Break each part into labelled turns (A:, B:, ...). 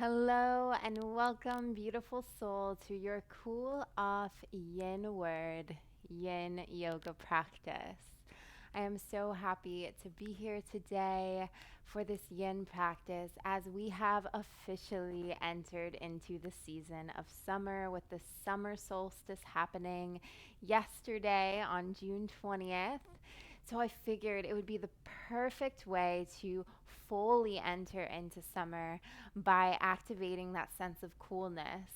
A: Hello and welcome, beautiful soul, to your cool off YINward yin yoga practice. I am so happy to be here today for this yin practice as we have officially entered into the season of summer with the summer solstice happening yesterday on June 20th. So I figured it would be the perfect way to fully enter into summer by activating that sense of coolness.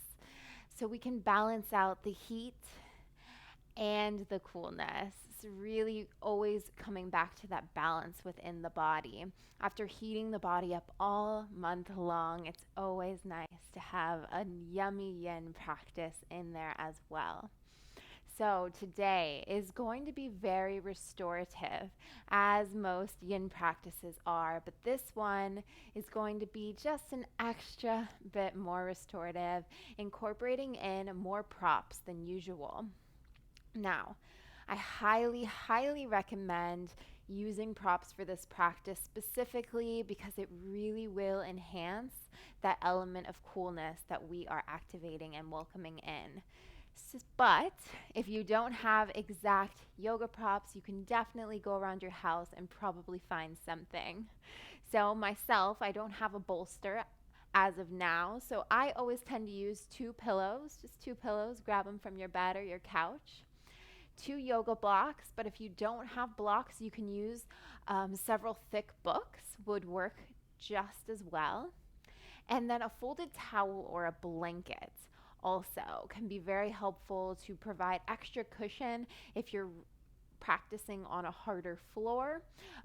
A: So we can balance out the heat and the coolness. It's really always coming back to that balance within the body. After heating the body up all month long, it's always nice to have a yummy yin practice in there as well. So, today is going to be very restorative, as most yin practices are, but this one is going to be just an extra bit more restorative, incorporating in more props than usual. Now, I highly recommend using props for this practice specifically because it really will enhance that element of coolness that we are activating and welcoming in. But if you don't have exact yoga props, you can definitely go around your house and probably find something. So, myself, I don't have a bolster as of now, so I always tend to use two pillows, just two pillows, grab them from your bed or your couch. Two yoga blocks, but if you don't have blocks, you can use several thick books, would work just as well. And then a folded towel or a blanket also can be very helpful to provide extra cushion if you're practicing on a harder floor.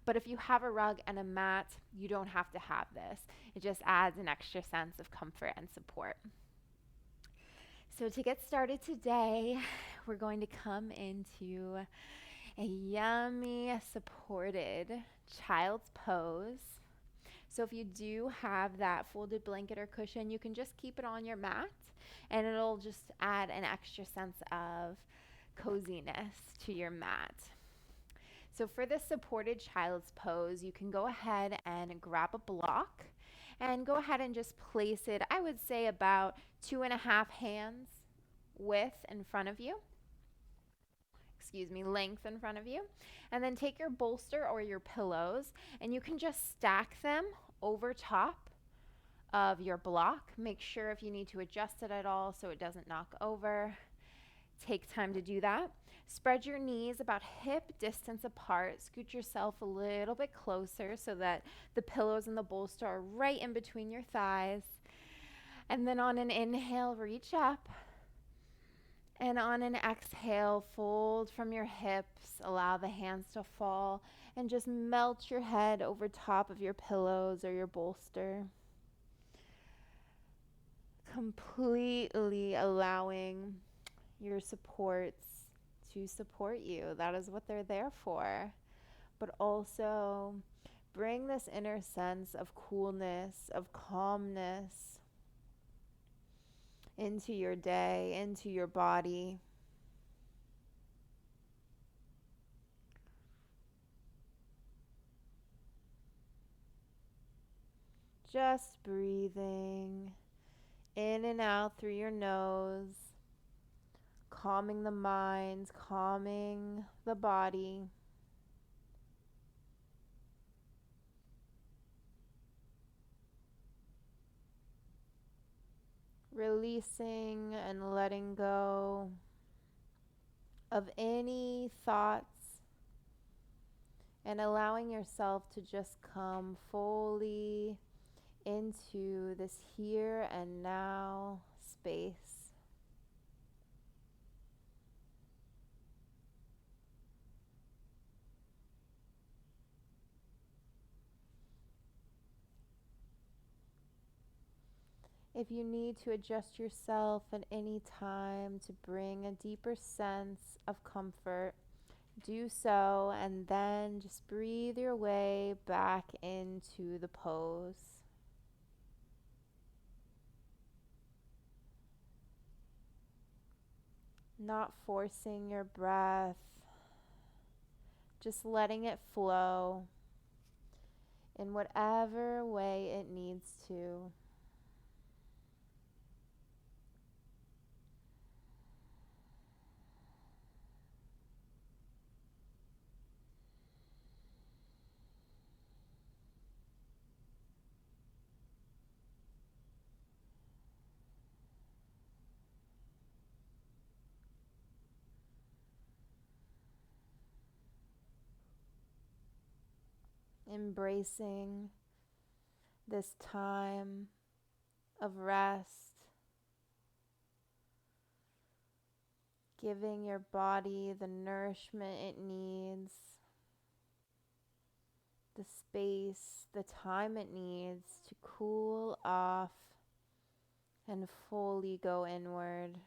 A: But if you have a rug and a mat, you don't have to have this. It just adds an extra sense of comfort and support. So, to get started today, we're going to come into a yummy supported child's pose. So if you do have that folded blanket or cushion, you can just keep it on your mat and it'll just add an extra sense of coziness to your mat. So for this supported child's pose, you can go ahead and grab a block and go ahead and just place it, I would say about 2.5 hands width in front of you. Length in front of you. And then take your bolster or your pillows and you can just stack them over top of your block. Make sure if you need to adjust it at all so it doesn't knock over. Take time to do that. Spread your knees about hip distance apart. Scoot yourself a little bit closer so that the pillows and the bolster are right in between your thighs. And then on an inhale, reach up. And on an exhale, fold from your hips, allow the hands to fall, and just melt your head over top of your pillows or your bolster. Completely allowing your supports to support you. That is what they're there for. But also bring this inner sense of coolness, of calmness into your day, into your body. Just breathing in and out through your nose, calming the mind, calming the body. Releasing and letting go of any thoughts and allowing yourself to just come fully into this here and now space. If you need to adjust yourself at any time to bring a deeper sense of comfort, do so and then just breathe your way back into the pose. Not forcing your breath, just letting it flow in whatever way it needs to. embracing this time of rest, giving your body the nourishment it needs, the space, the time it needs to cool off and fully go inward.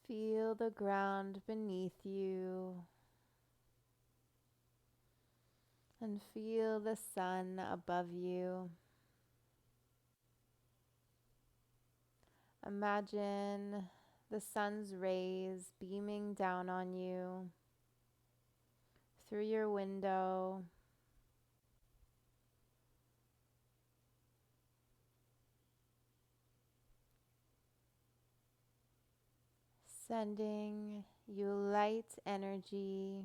A: Feel the ground beneath you and feel the sun above you. Imagine the sun's rays beaming down on you through your window, sending you light energy,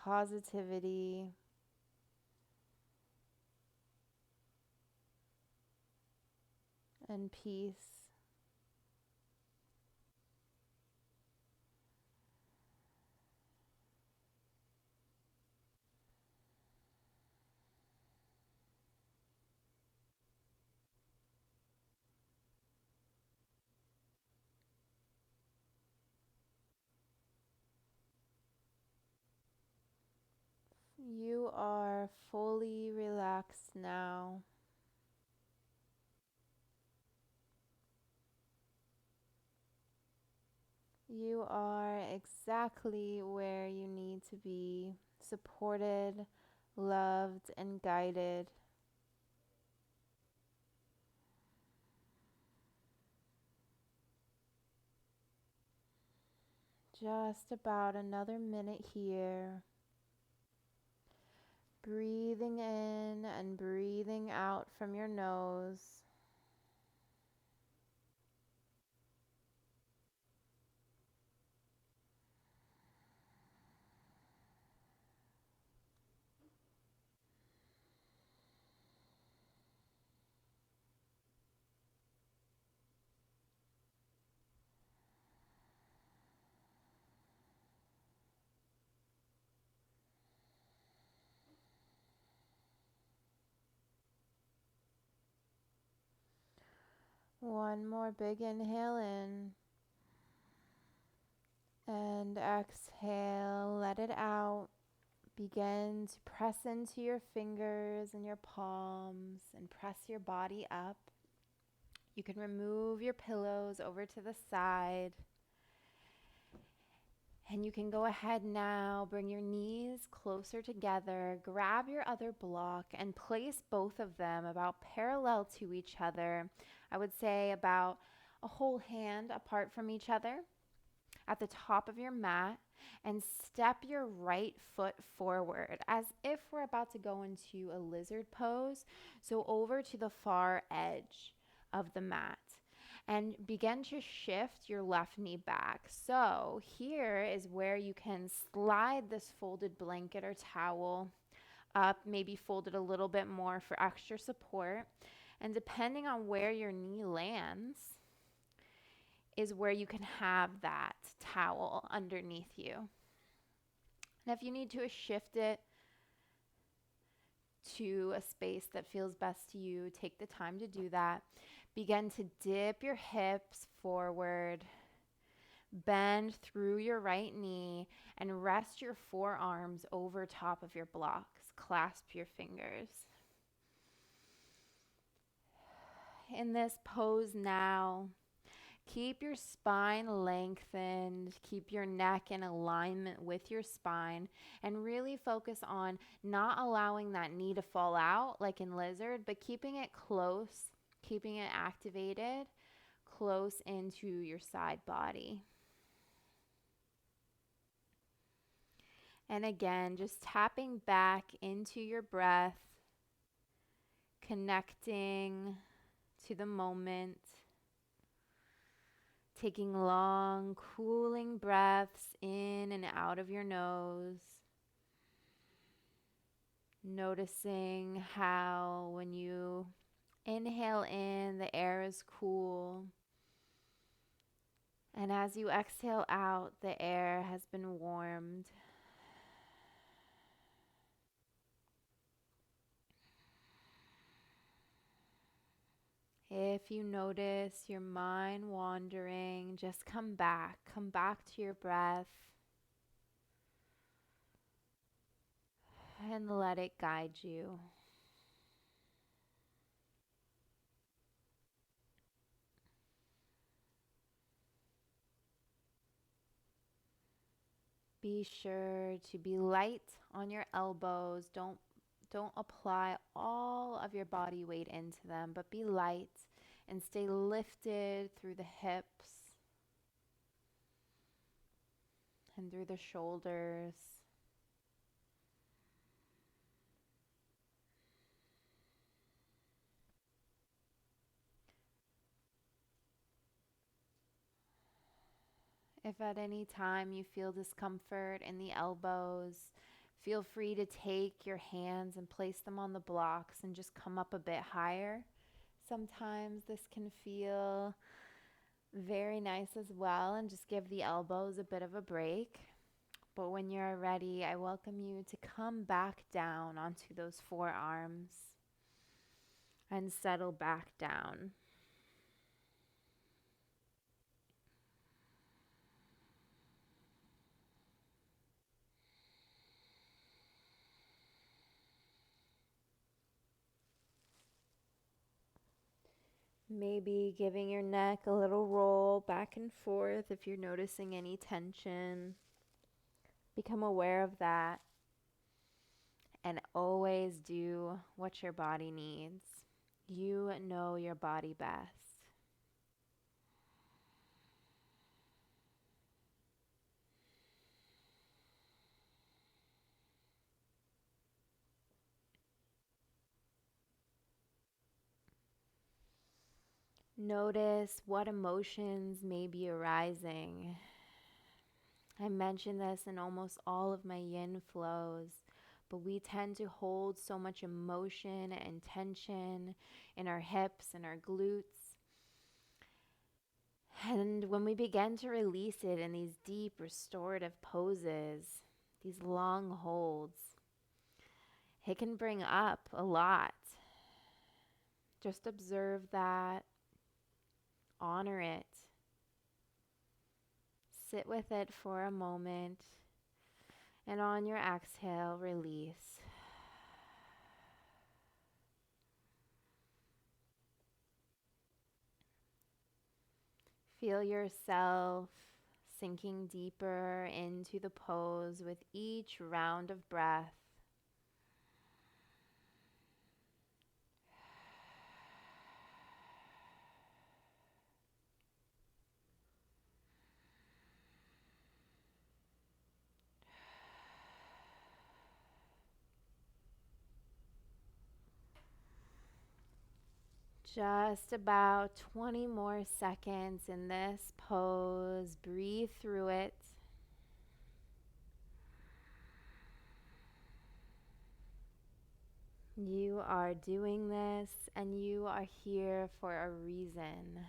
A: positivity, and peace. You are fully relaxed now. You are exactly where you need to be, supported, loved, and guided. Just about another minute here. Breathing in and breathing out from your nose. One more big inhale in. And exhale, let it out. Begin to press into your fingers and your palms and press your body up. You can remove your pillows over to the side. And you can go ahead now, bring your knees closer together, grab your other block and place both of them about parallel to each other. I would say about a whole hand apart from each other at the top of your mat, and step your right foot forward as if we're about to go into a lizard pose. So over to the far edge of the mat. And begin to shift your left knee back. So here is where you can slide this folded blanket or towel up, maybe fold it a little bit more for extra support. And depending on where your knee lands is where you can have that towel underneath you. And if you need to shift it to a space that feels best to you, take the time to do that. Begin to dip your hips forward, bend through your right knee, and rest your forearms over top of your blocks. Clasp your fingers. In this pose now, keep your spine lengthened, keep your neck in alignment with your spine, and really focus on not allowing that knee to fall out like in lizard, but keeping it close, keeping it activated, close into your side body. And again, just tapping back into your breath, connecting to the moment, taking long, cooling breaths in and out of your nose. Noticing how when you inhale in, the air is cool. And as you exhale out, the air has been warmed. If you notice your mind wandering, just come back. Come back to your breath and let it guide you. Be sure to be light on your elbows. Don't apply all of your body weight into them, but be light and stay lifted through the hips and through the shoulders. If at any time you feel discomfort in the elbows, feel free to take your hands and place them on the blocks and just come up a bit higher. Sometimes this can feel very nice as well, and just give the elbows a bit of a break. But when you're ready, I welcome you to come back down onto those forearms and settle back down. Maybe giving your neck a little roll back and forth if you're noticing any tension. Become aware of that and always do what your body needs. You know your body best. Notice what emotions may be arising. I mention this in almost all of my yin flows, but we tend to hold so much emotion and tension in our hips and our glutes. And when we begin to release it in these deep restorative poses, these long holds, it can bring up a lot. Just observe that, honor it, sit with it for a moment, and on your exhale, release. Feel yourself sinking deeper into the pose with each round of breath. Just about 20 more seconds in this pose. Breathe through it. You are doing this and you are here for a reason.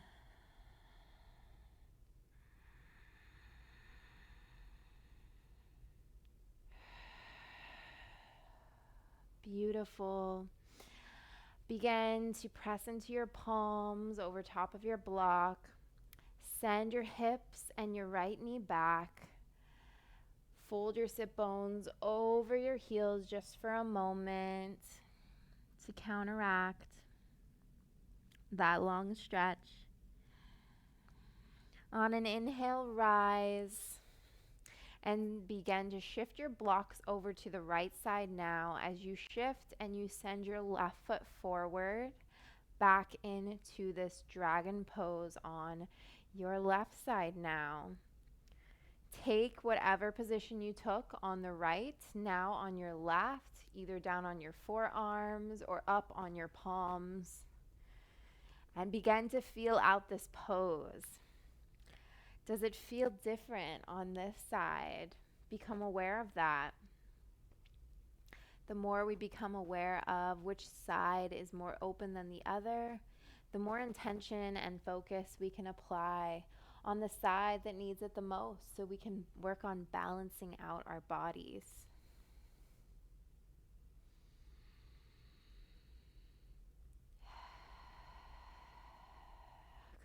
A: Beautiful. Begin to press into your palms over top of your block. Send your hips and your right knee back. Fold your sit bones over your heels just for a moment to counteract that long stretch. On an inhale, rise and begin to shift your blocks over to the right side now. As you shift and you send your left foot forward, back into this dragon pose on your left side now. Take whatever position you took on the right, now on your left, either down on your forearms or up on your palms, and begin to feel out this pose. Does it feel different on this side? Become aware of that. The more we become aware of which side is more open than the other, the more intention and focus we can apply on the side that needs it the most, so we can work on balancing out our bodies.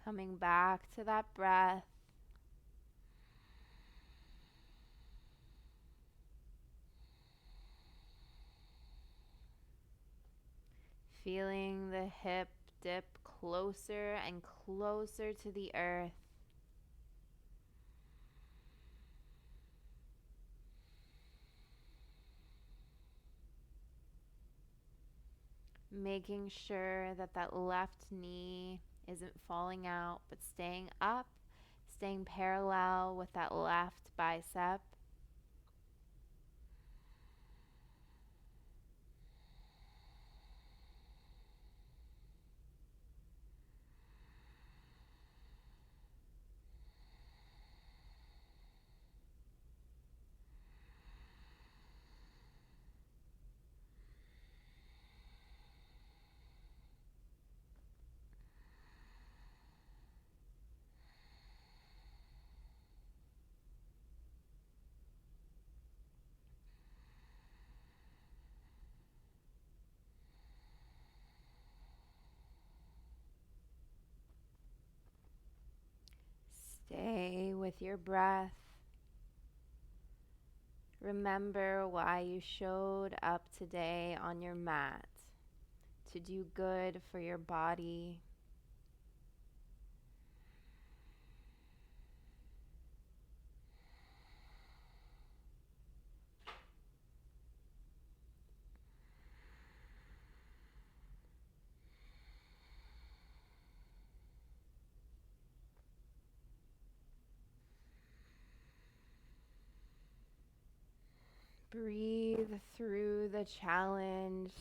A: Coming back to that breath. Feeling the hip dip closer and closer to the earth. Making sure that that left knee isn't falling out, but staying up, staying parallel with that left bicep. Stay with your breath. Remember why you showed up today on your mat, to do good for your body. Breathe through the challenge.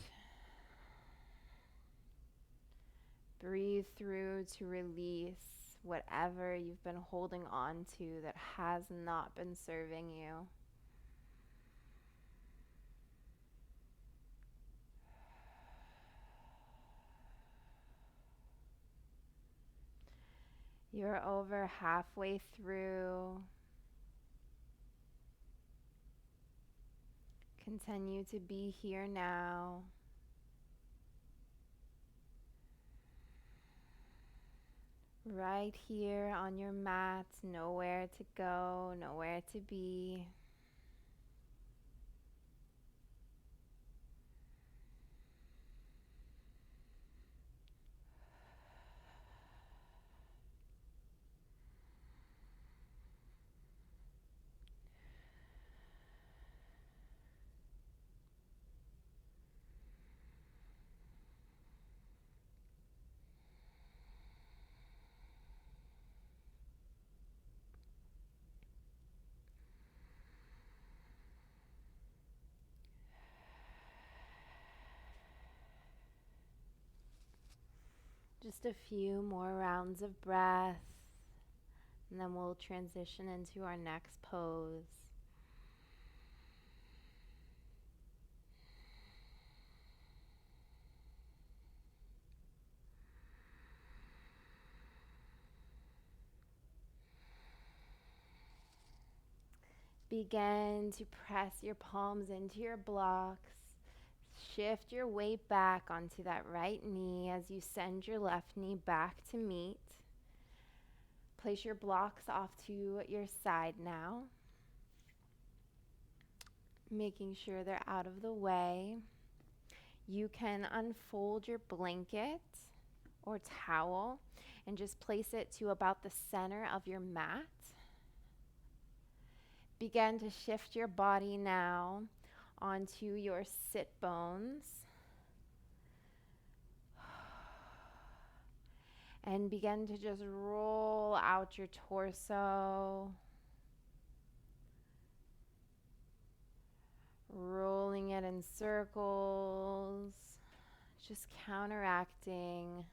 A: Breathe through to release whatever you've been holding on to that has not been serving you. You're over halfway through. Continue to be here now. Right here on your mat, nowhere to go, nowhere to be. Just a few more rounds of breath, and then we'll transition into our next pose. Begin to press your palms into your blocks. Shift your weight back onto that right knee as you send your left knee back to meet. Place your blocks off to your side now, making sure they're out of the way. You can unfold your blanket or towel and just place it to about the center of your mat. Begin to shift your body now onto your sit bones. And begin to just roll out your torso. rolling it in circles, just counteracting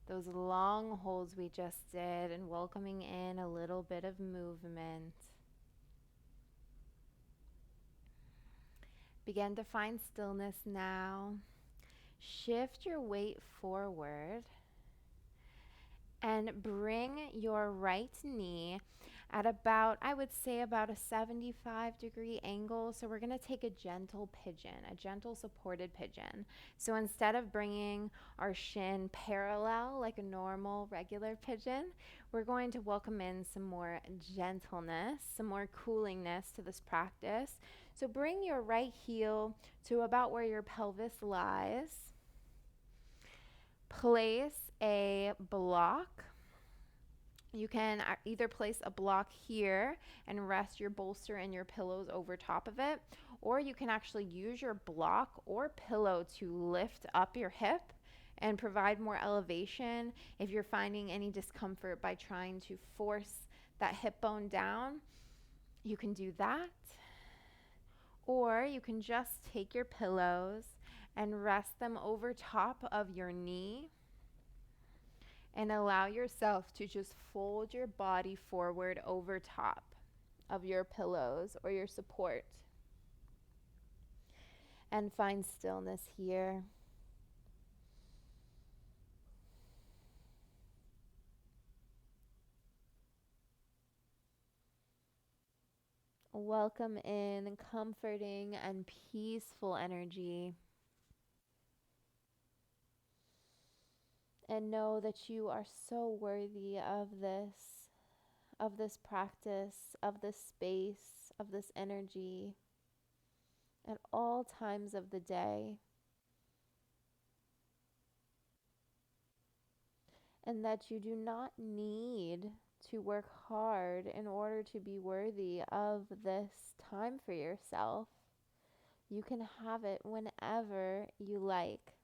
A: those long holds we just did and welcoming in a little bit of movement. Begin to find stillness now. Shift your weight forward and bring your right knee at about, I would say, about a 75-degree angle. So we're going to take a gentle pigeon, a gentle supported pigeon. So instead of bringing our shin parallel like a normal regular pigeon, we're going to welcome in some more gentleness, some more coolingness to this practice. So bring your right heel to about where your pelvis lies. Place a block. You can either place a block here and rest your bolster and your pillows over top of it, or you can actually use your block or pillow to lift up your hip and provide more elevation. If you're finding any discomfort by trying to force that hip bone down, you can do that. Or you can just take your pillows and rest them over top of your knee and allow yourself to just fold your body forward over top of your pillows or your support and find stillness here. Welcome in comforting and peaceful energy. And know that you are so worthy of this practice, of this space, of this energy at all times of the day. And that you do not need to work hard in order to be worthy of this time for yourself. You can have it whenever you like,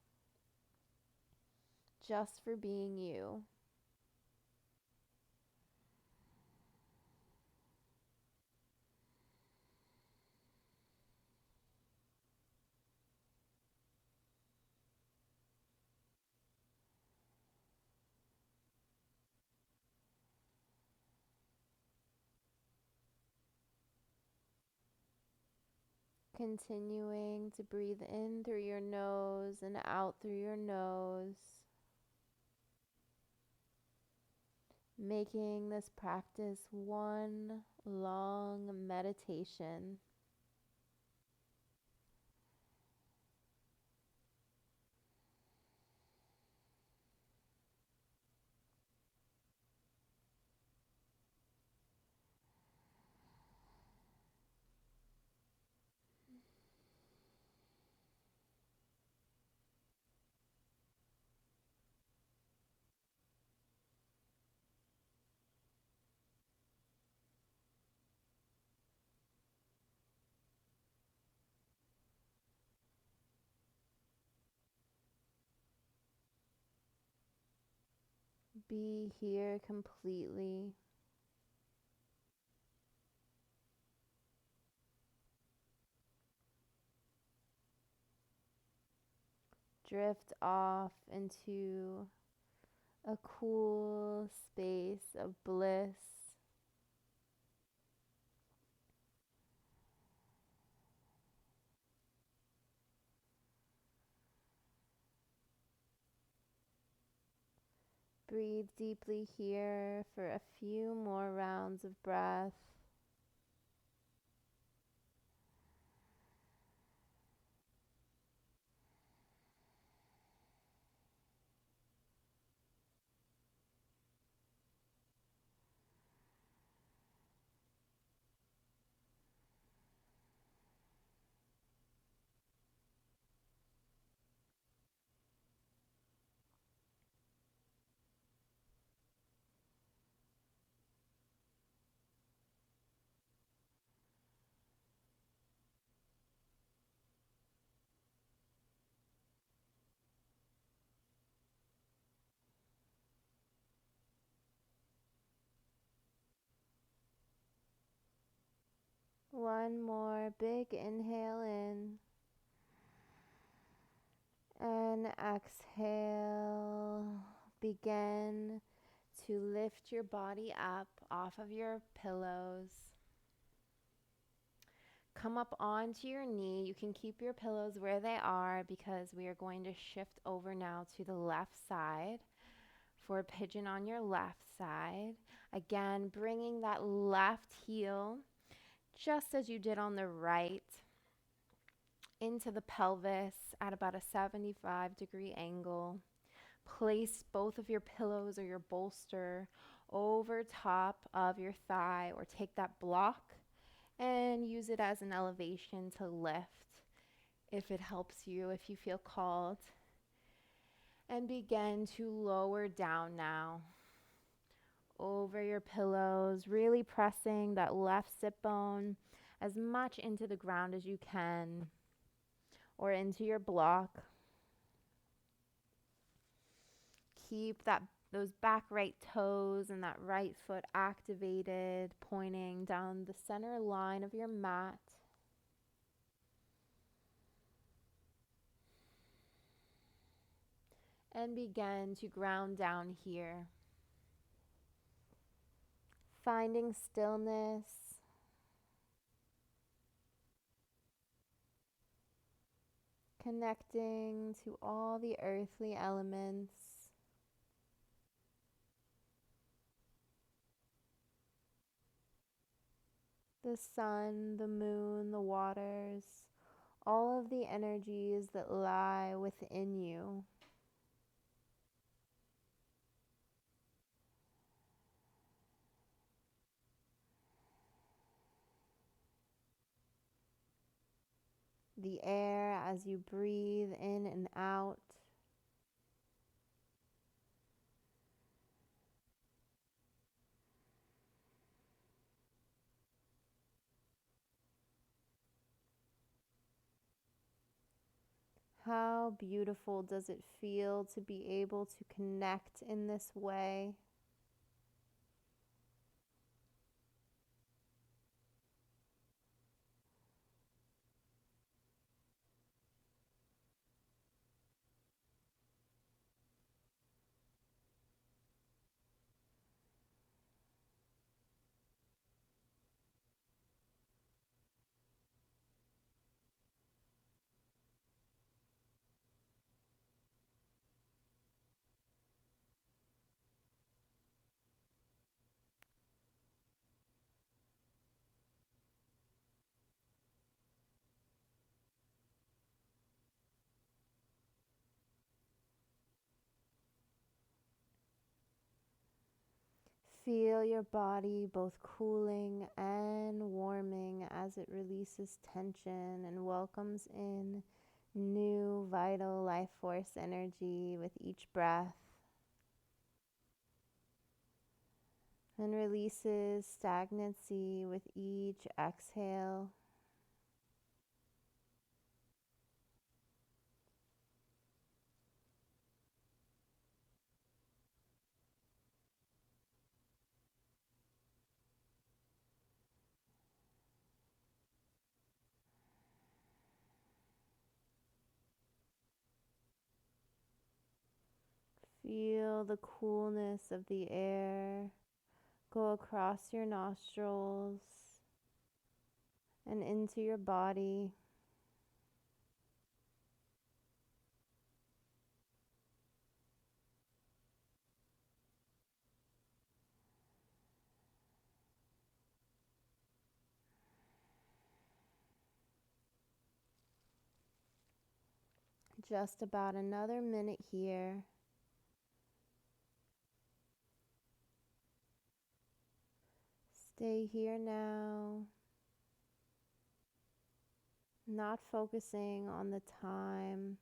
A: just for being you. Continuing to breathe in through your nose and out through your nose. Making this practice one long meditation. Be here completely. Drift off into a cool space of bliss. Breathe deeply here for a few more rounds of breath. One more big inhale in. And exhale. Begin to lift your body up off of your pillows. Come up onto your knee. You can keep your pillows where they are because we are going to shift over now to the left side for a pigeon on your left side. Again, bringing that left heel just as you did on the right into the pelvis at about a 75-degree angle. Place both of your pillows or your bolster over top of your thigh, or take that block and use it as an elevation to lift if it helps you, if you feel called. And begin to lower down now over your pillows, really pressing that left sit bone as much into the ground as you can, or into your block. Keep those back right toes and that right foot activated, pointing down the center line of your mat. And begin to ground down here. Finding stillness. Connecting to all the earthly elements. The sun, the moon, the waters, all of the energies that lie within you. The air as you breathe in and out. How beautiful does it feel to be able to connect in this way? Feel your body both cooling and warming as it releases tension and welcomes in new vital life force energy with each breath, and releases stagnancy with each exhale. Feel the coolness of the air go across your nostrils and into your body. Just about another minute here. Stay here now, not focusing on the time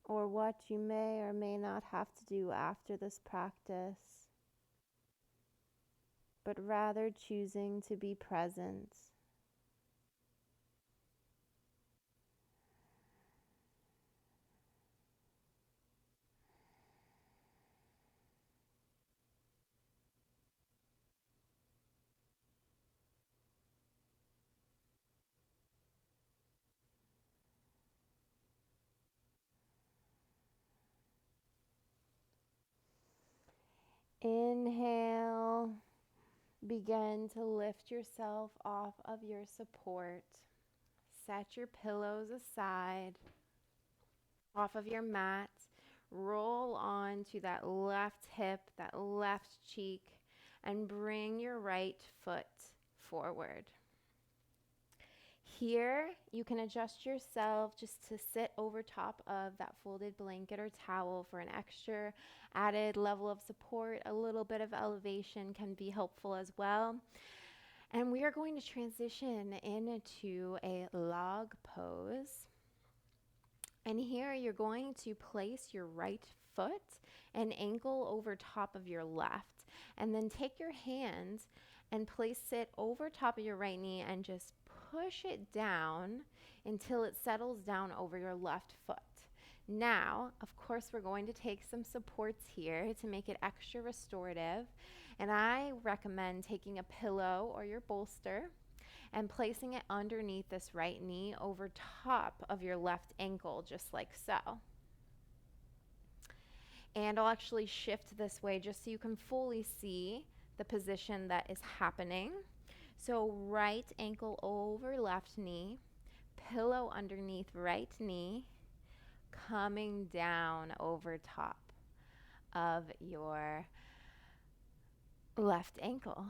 A: or what you may or may not have to do after this practice, but rather choosing to be present. Inhale, begin to lift yourself off of your support. Set your pillows aside, off of your mat. Roll on to that left hip, that left cheek, and bring your right foot forward. Here, you can adjust yourself just to sit over top of that folded blanket or towel for an extra added level of support. A little bit of elevation can be helpful as well. And we are going to transition into a log pose. And here you're going to place your right foot and ankle over top of your left. And then take your hand and place it over top of your right knee and just push it down until it settles down over your left foot. Now, of course, we're going to take some supports here to make it extra restorative. And I recommend taking a pillow or your bolster and placing it underneath this right knee over top of your left ankle, just like so. And I'll actually shift this way just so you can fully see the position that is happening. So right ankle over left knee, pillow underneath right knee, coming down over top of your left ankle.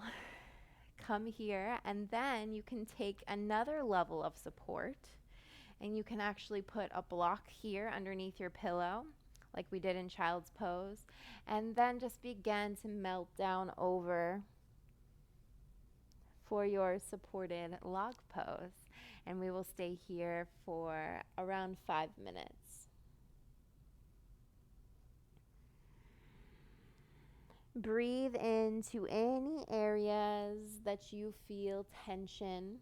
A: Come here, and then you can take another level of support, and you can actually put a block here underneath your pillow like we did in child's pose, and then just begin to melt down over for your supported log pose. And we will stay here for around 5 minutes. Breathe into any areas that you feel tension.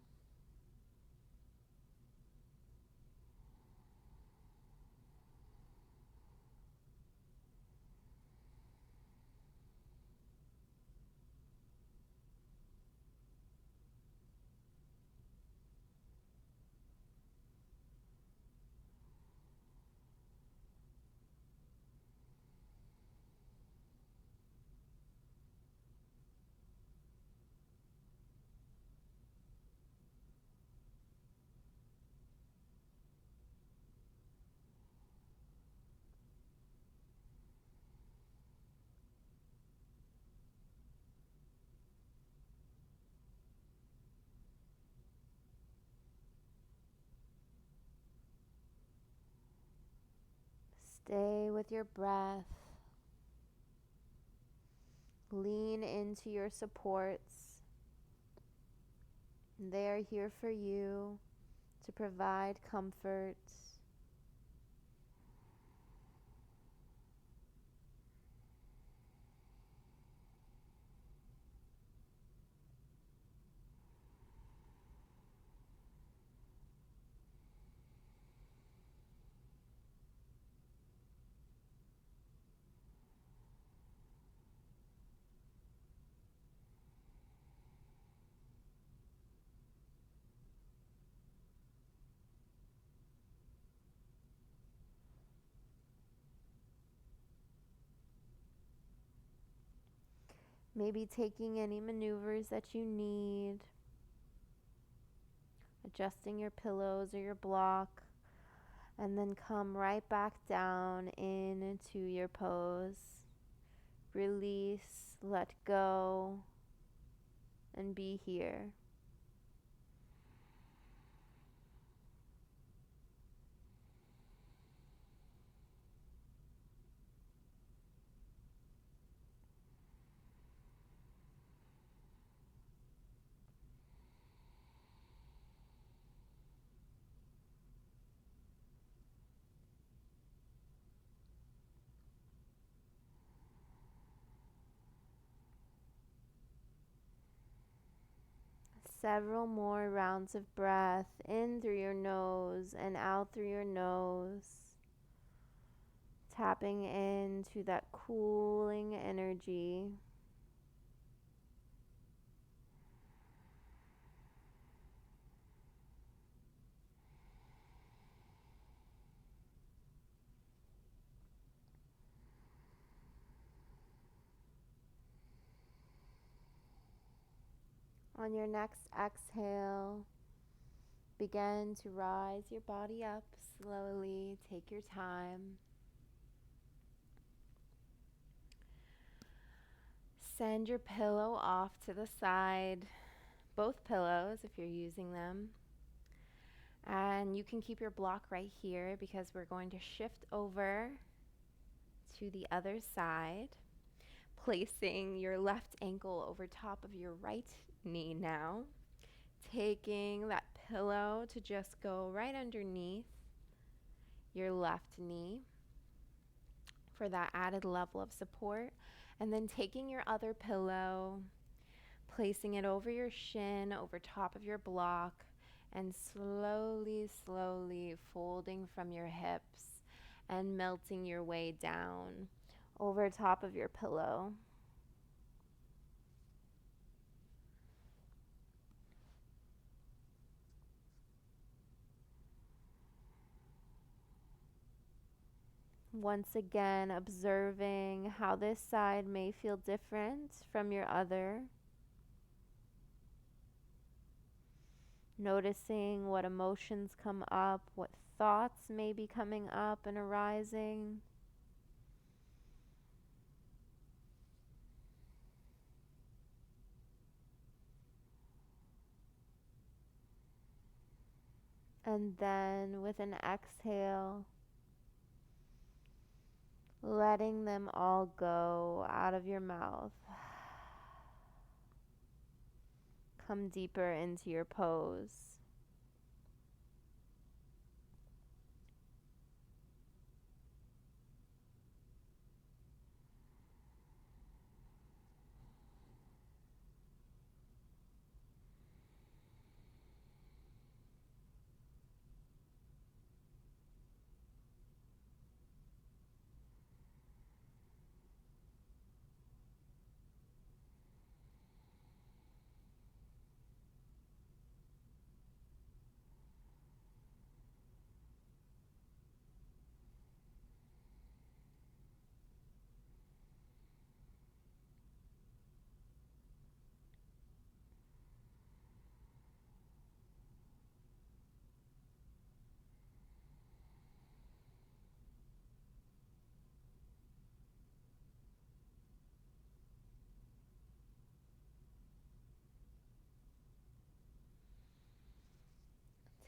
A: Stay with your breath. Lean into your supports. They're here for you to provide comfort. Maybe taking any maneuvers that you need, adjusting your pillows or your block, and then come right back down into your pose. Release, let go, and be here. Several more rounds of breath in through your nose and out through your nose, tapping into that cooling energy. On your next exhale, begin to rise your body up slowly. Take your time. Send your pillow off to the side, both pillows if you're using them. And you can keep your block right here because we're going to shift over to the other side, placing your left ankle over top of your right knee now, taking that pillow to just go right underneath your left knee for that added level of support, and then taking your other pillow, placing it over your shin, over top of your block, and slowly, slowly folding from your hips and melting your way down over top of your pillow. Once again, observing how this side may feel different from your other. Noticing what emotions come up, what thoughts may be coming up and arising. And then with an exhale, letting them all go out of your mouth. Come deeper into your pose.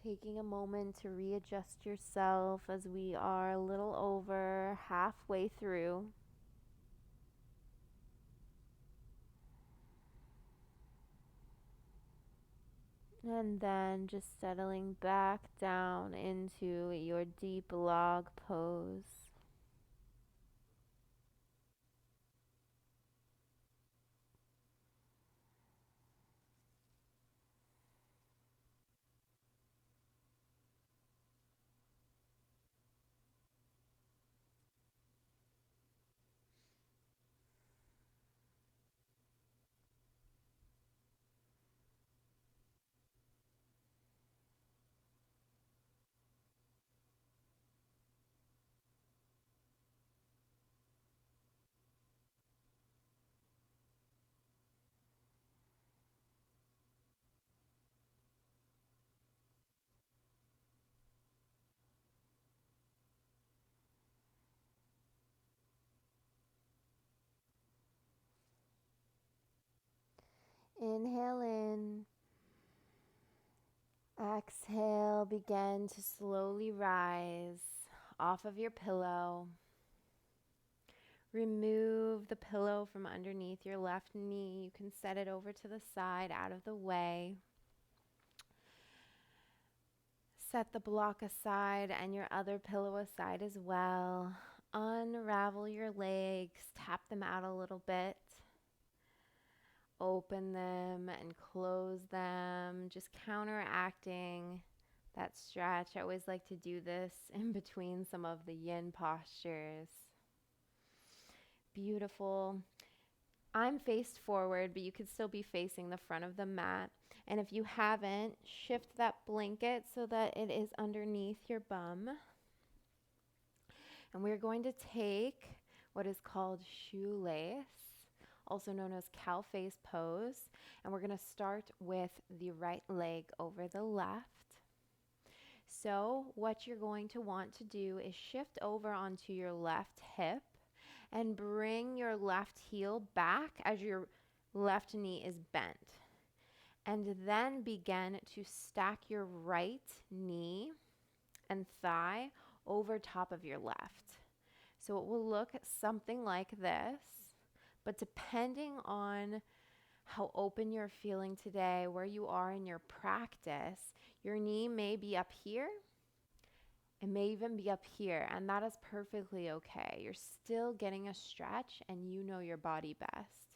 A: Taking a moment to readjust yourself as we are a little over halfway through. And then just settling back down into your deep log pose. Inhale in. Exhale, begin to slowly rise off of your pillow. Remove the pillow from underneath your left knee. You can set it over to the side, out of the way. Set the block aside and your other pillow aside as well. Unravel your legs, tap them out a little bit. Open them and close them, just counteracting that stretch. I always like to do this in between some of the yin postures. Beautiful. I'm faced forward, but you could still be facing the front of the mat. And if you haven't, shift that blanket so that it is underneath your bum. And we're going to take what is called shoelace, also known as cow face pose. And we're going to start with the right leg over the left. So what you're going to want to do is shift over onto your left hip and bring your left heel back as your left knee is bent. And then begin to stack your right knee and thigh over top of your left. So it will look something like this, but depending on how open you're feeling today, where you are in your practice, your knee may be up here. It may even be up here, and that is perfectly okay. You're still getting a stretch, and you know your body best.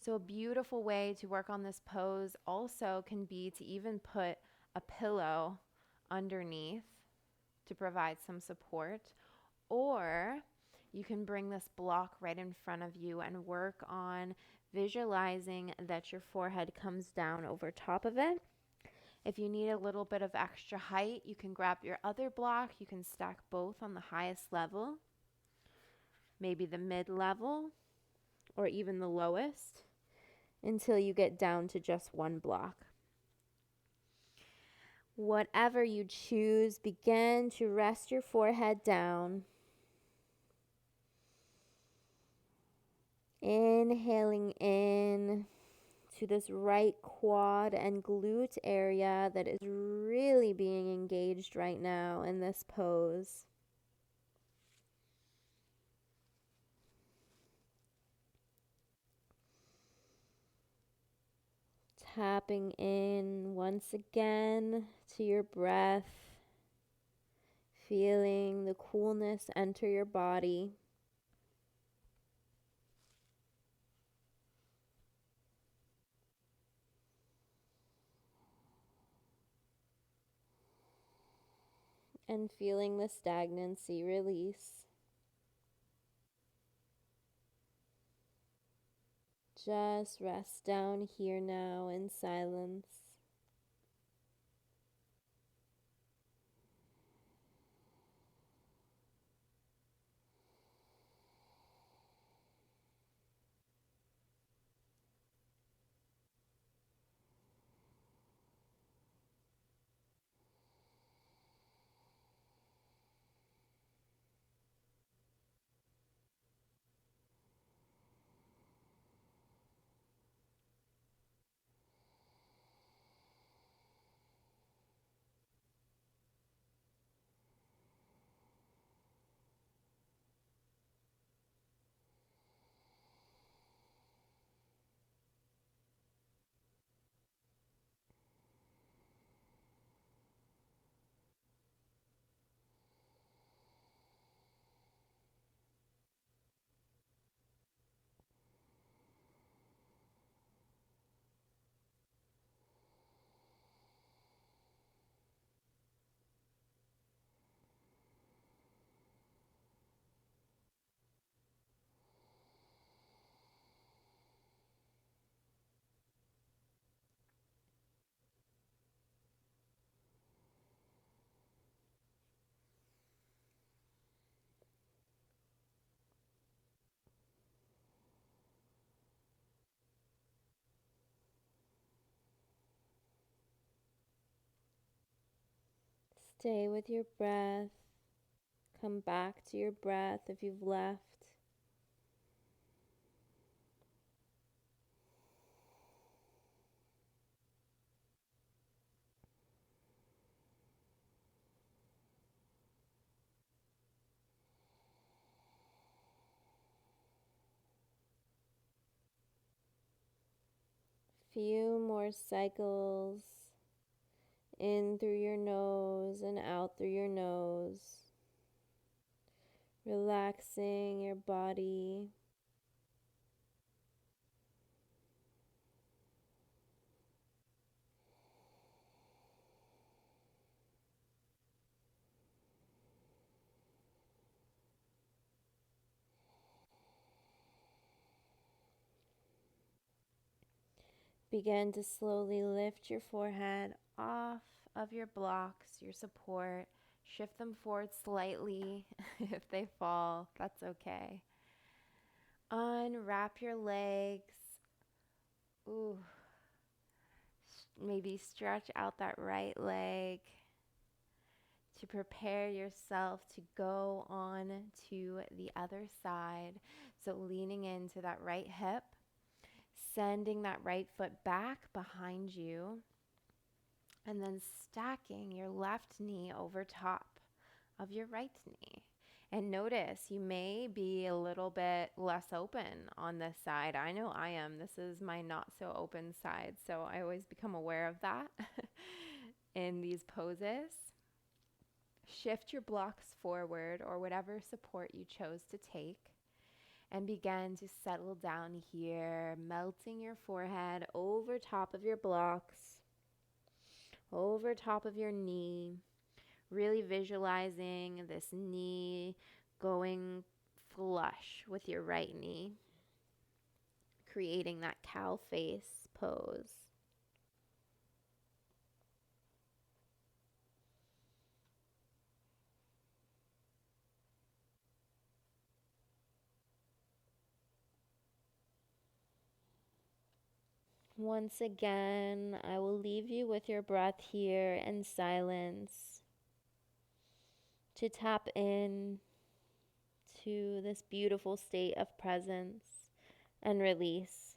A: So a beautiful way to work on this pose also can be to even put a pillow underneath to provide some support, or you can bring this block right in front of you and work on visualizing that your forehead comes down over top of it. If you need a little bit of extra height, you can grab your other block. You can stack both on the highest level, maybe the mid-level, or even the lowest, until you get down to just one block. Whatever you choose, begin to rest your forehead down. Inhaling in to this right quad and glute area that is really being engaged right now in this pose. Tapping in once again to your breath, feeling the coolness enter your body. And feeling the stagnancy release. Just rest down here now in silence. Stay with your breath. Come back to your breath if you've left. Few more cycles in through your nose and out through your nose. Relaxing your body. Begin to slowly lift your forehead off of your blocks, your support. Shift them forward slightly. If they fall, that's okay. Unwrap your legs. Ooh, maybe stretch out that right leg to prepare yourself to go on to the other side. So leaning into that right hip, sending that right foot back behind you, and then stacking your left knee over top of your right knee. And notice you may be a little bit less open on this side. I know I am. This is my not so open side. So I always become aware of that in these poses. Shift your blocks forward or whatever support you chose to take and begin to settle down here, melting your forehead over top of your blocks, over top of your knee. Really visualizing this knee going flush with your right knee, creating that cow face pose. Once again, I will leave you with your breath here in silence to tap in to this beautiful state of presence and release.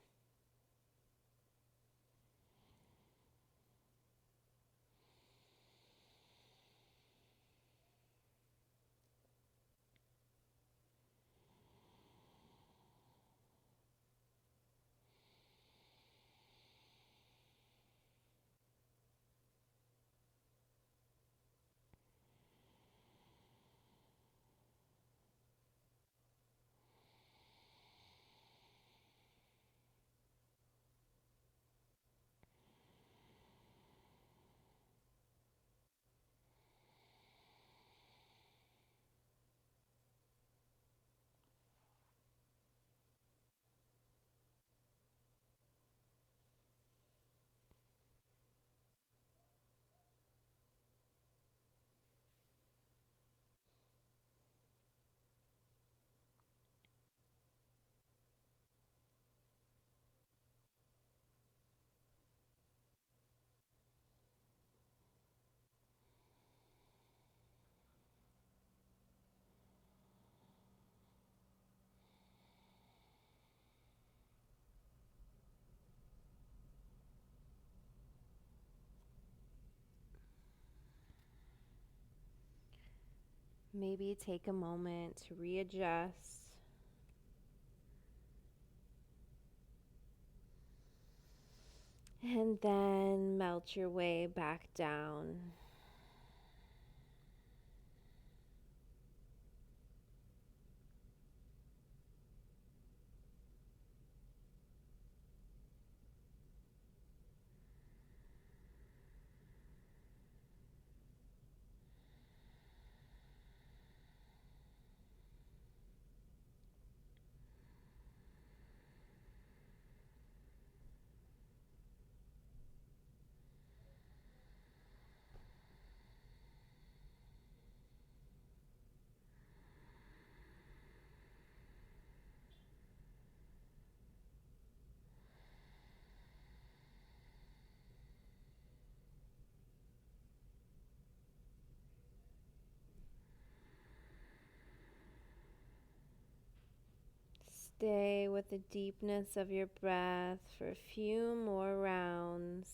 A: Maybe take a moment to readjust. And then melt your way back down. Stay with the deepness of your breath for a few more rounds.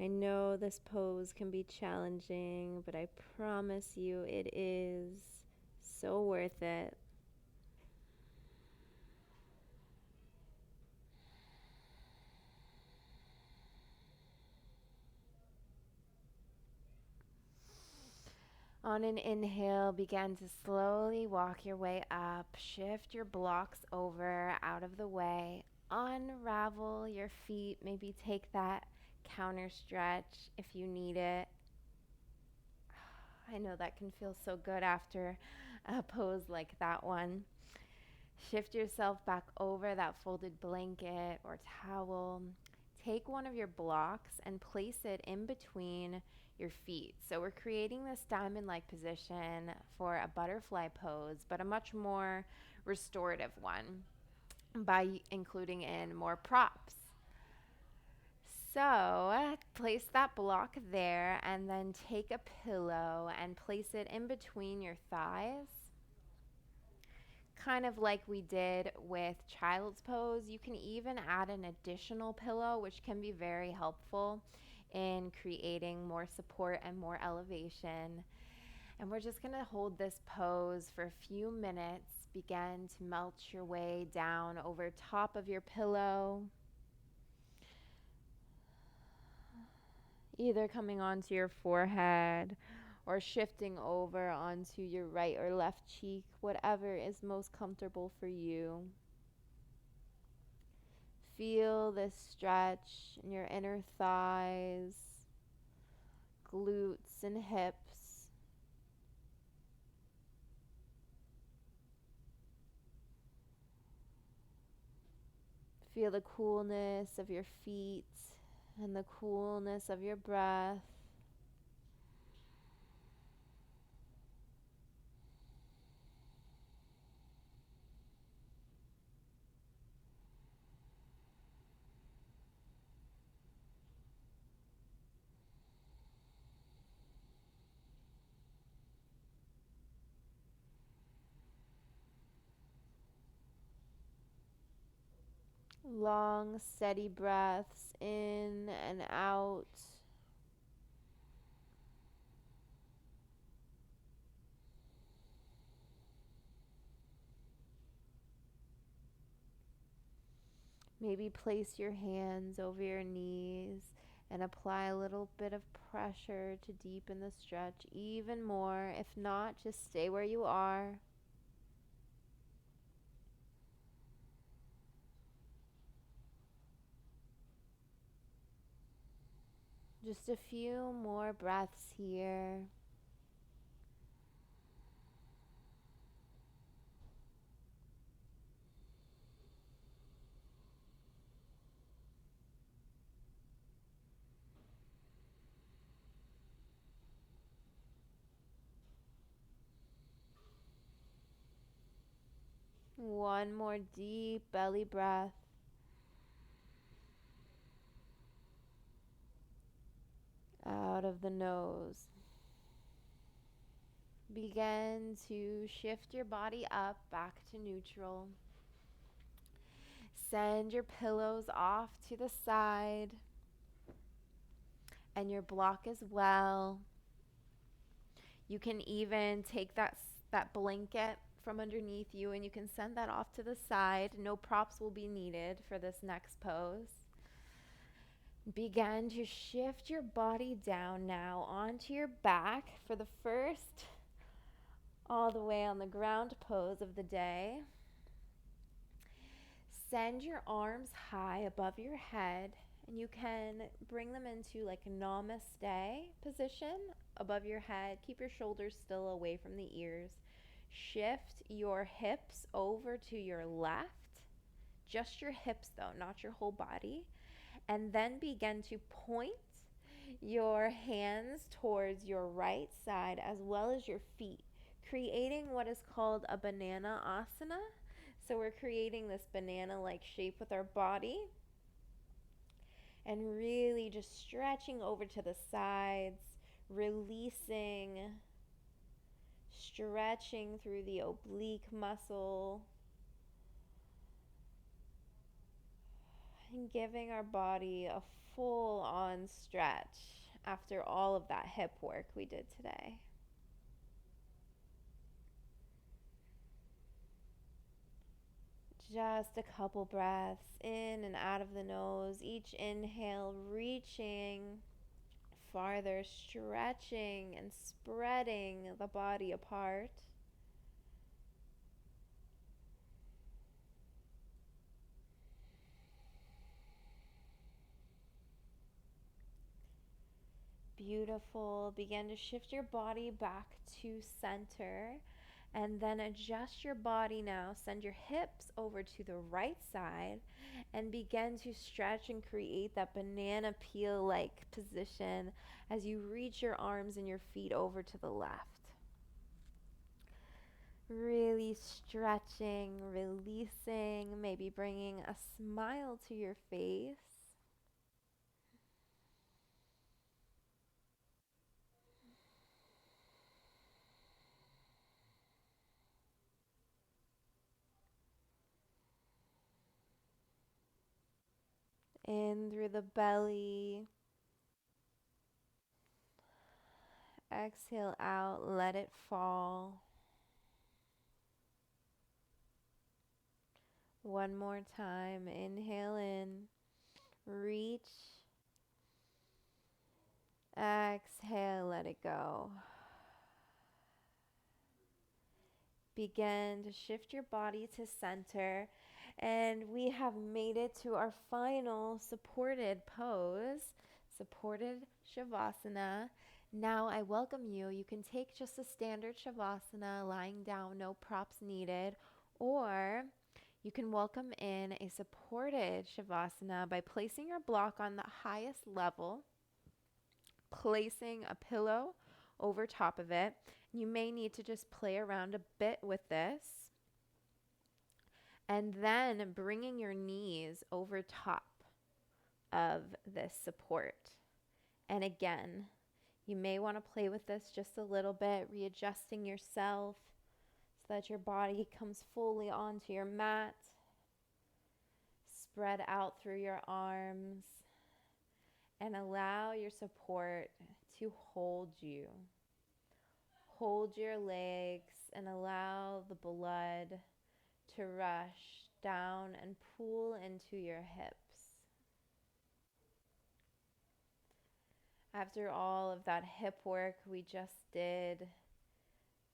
A: I know this pose can be challenging, but I promise you it is so worth it. On an inhale, begin to slowly walk your way up. Shift your blocks over, out of the way. Unravel your feet. Maybe take that counter stretch if you need it. I know that can feel so good after a pose like that one. Shift yourself back over that folded blanket or towel. Take one of your blocks and place it in between your feet. So we're creating this diamond-like position for a butterfly pose, but a much more restorative one by including in more props. So place that block there and then take a pillow and place it in between your thighs, kind of like we did with child's pose. You can even add an additional pillow, which can be very helpful in creating more support and more elevation. And we're just going to hold this pose for a few minutes. Begin to melt your way down over top of your pillow, either coming onto your forehead or shifting over onto your right or left cheek, whatever is most comfortable for you. Feel this stretch in your inner thighs, glutes, and hips. Feel the coolness of your feet and the coolness of your breath. Long, steady breaths in and out. Maybe place your hands over your knees and apply a little bit of pressure to deepen the stretch even more. If not, just stay where you are. Just a few more breaths here. One more deep belly breath. Out of the nose. Begin to shift your body up back to neutral. Send your pillows off to the side and your block as well. You can even take that blanket from underneath you and you can send that off to the side. No props will be needed for this next pose. Begin to shift your body down now onto your back for the first all the way on the ground pose of the day. Send your arms high above your head and you can bring them into like a namaste position above your head. Keep your shoulders still away from the ears. Shift your hips over to your left, just your hips though, not your whole body. And then begin to point your hands towards your right side as well as your feet, creating what is called a banana asana. So we're creating this banana-like shape with our body and really just stretching over to the sides, releasing, stretching through the oblique muscle, and giving our body a full-on stretch after all of that hip work we did today. Just a couple breaths in and out of the nose. Each inhale reaching farther, stretching and spreading the body apart. Beautiful. Begin to shift your body back to center And then adjust your body now. Send your hips over to the right side and begin to stretch and create that banana peel like position as you reach your arms and your feet over to the left. Really stretching, releasing, maybe bringing a smile to your face. In through the belly. Exhale out, let it fall. One more time. Inhale in, reach. Exhale, let it go. Begin to shift your body to center. And we have made it to our final supported pose, supported Shavasana. Now I welcome you. You can take just a standard Shavasana, lying down, no props needed, or you can welcome in a supported Shavasana by placing your block on the highest level, placing a pillow over top of it. You may need to just play around a bit with this. And then bringing your knees over top of this support. And again, you may want to play with this just a little bit, readjusting yourself so that your body comes fully onto your mat. Spread out through your arms and allow your support to hold you. Hold your legs and allow the blood to rush down and pool into your hips. After all of that hip work we just did,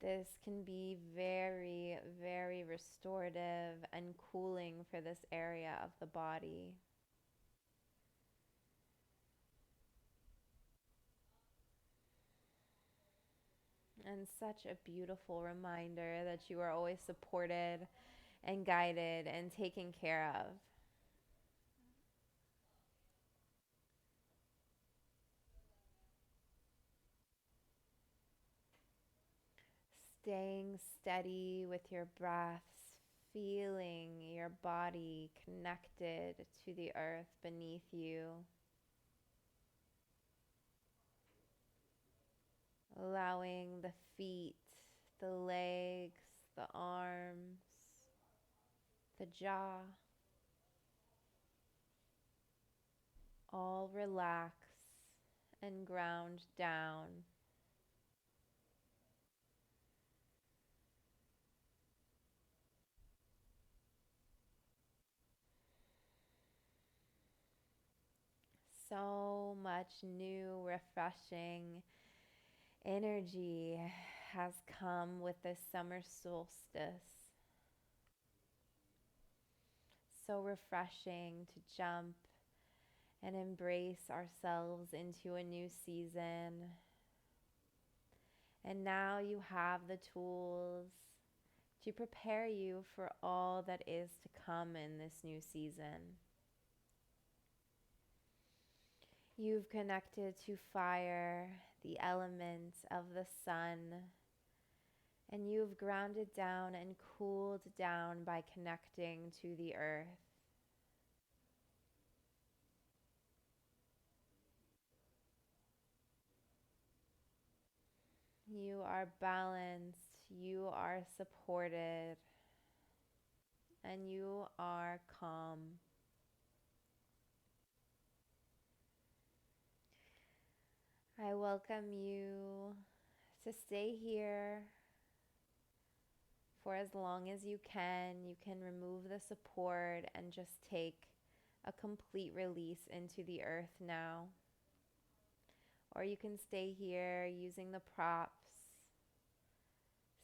A: this can be very, very restorative and cooling for this area of the body. And such a beautiful reminder that you are always supported and guided and taken care of. Staying steady with your breaths, feeling your body connected to the earth beneath you. Allowing the feet, the legs, the arms, the jaw, all relax and ground down. So much new, refreshing energy has come with this summer solstice. So refreshing to jump and embrace ourselves into a new season. And now you have the tools to prepare you for all that is to come in this new season. You've connected to fire, the element of the sun, and you've grounded down and cooled down by connecting to the earth. You are balanced, you are supported, and you are calm. I welcome you to stay here for as long as you can. You can remove the support and just take a complete release into the earth now. Or you can stay here using the props,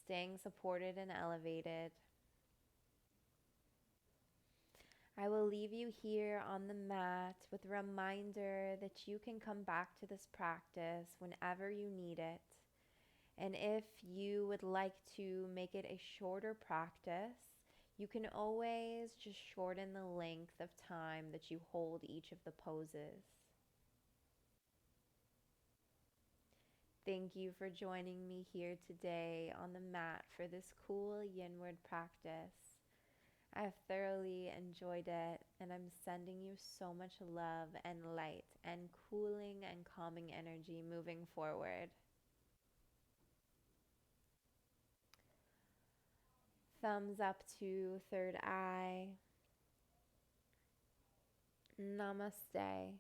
A: staying supported and elevated. I will leave you here on the mat with a reminder that you can come back to this practice whenever you need it. And if you would like to make it a shorter practice, you can always just shorten the length of time that you hold each of the poses. Thank you for joining me here today on the mat for this cool YINward practice. I've thoroughly enjoyed it, and I'm sending you so much love and light and cooling and calming energy moving forward. Thumbs up to third eye. Namaste.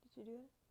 A: Did you do it?